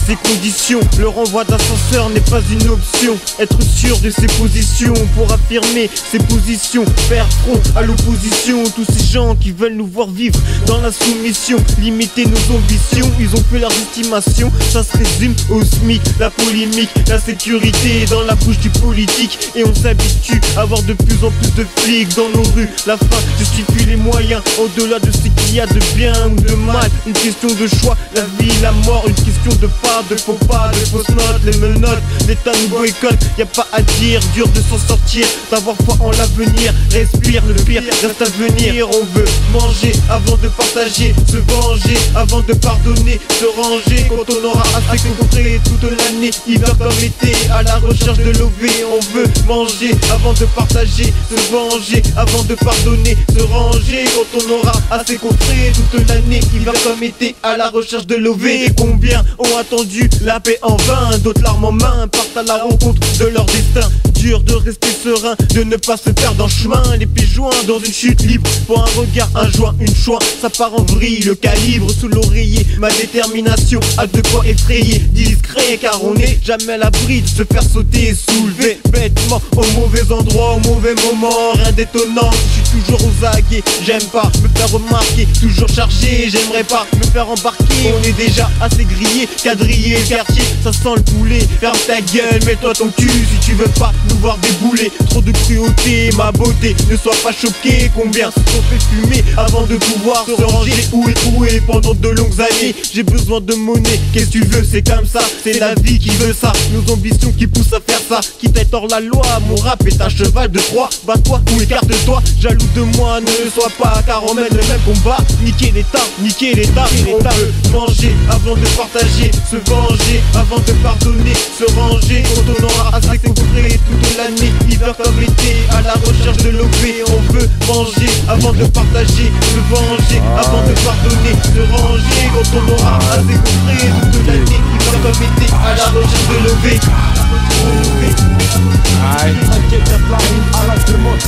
ses conditions. Le renvoi d'ascenseur n'est pas une option. Être sûr de ses positions pour affirmer ses positions. Faire front à l'opposition. Tous ces gens qui veulent nous voir vivre dans la soumission. Limiter nos ambitions, ils ont fait leur estimation. Ça se résume au SMIC, la polémique, la sécurité dans la bouche du politique. Et on s'habitue à avoir de plus en plus de flics dans nos rues. La fin justifie les moyens, au-delà de ce qu'il y a de bien ou de mal. Une question de choix, la vie, la mort. Une question de pas, de faux pas, de fausses notes. Les menottes, l'État nous boycotte. Y a pas à dire, dur de s'en sortir, d'avoir foi en l'avenir. Respire, le pire reste à venir. On veut manger avant de partager, se venger avant de pardonner, se ranger quand on aura assez compris toute l'année, hiver comme été, à la recherche de l'OV. On veut manger avant de partager, se venger avant de pardonner, se ranger quand on aura assez compris toute l'année, hiver comme été, à la recherche de l'OV. Combien ont attendu la paix en vain, d'autres larmes en main partent à la rencontre de leur destin. Dur de rester serein, de ne pas se perdre en chemin, l'épée joint dans une chute libre. Pour un regard, un joint, une choix, ça part en vrille. Le calibre sous l'oreiller, ma détermination a de quoi effrayer. Discret car on n'est jamais à l'abri de se faire sauter et soulever bêtement au mauvais endroit, au mauvais moment. Rien d'étonnant, je suis toujours aux aguets. J'aime pas me faire remarquer, toujours chargé. J'aimerais pas me faire embarquer. On est déjà assez grillé, quadrillé le quartier, ça sent le poulet. Ferme ta gueule, mets-toi ton cul si tu veux pas nous voir débouler. Trop de cruauté, ma beauté, ne sois pas choqué. Combien se sont fait fumer avant de pouvoir se ranger ou étrouer pendant de longues années. J'ai besoin de monnaie, qu'est-ce que tu veux, c'est comme ça. C'est la vie qui veut ça, nos ambitions qui poussent à faire ça. Quitte à être hors la loi, mon rap est un cheval de Troie. Bats-toi ou écarte-toi, jaloux de moi, ne sois pas, car on mène le même combat. Niquer l'État, niquer l'État. On veut manger avant de partager, se venger avant de pardonner, se ranger quand on aura assez compris toute l'année, hiver comme été, à la recherche de l'OV. On veut manger avant de partager, se venger avant de pardonner, se ranger quand on aura assez compris toute l'année, hiver comme été, à la recherche de l'OV. Aïe. T'inquiète, y'a de la rime à la demande.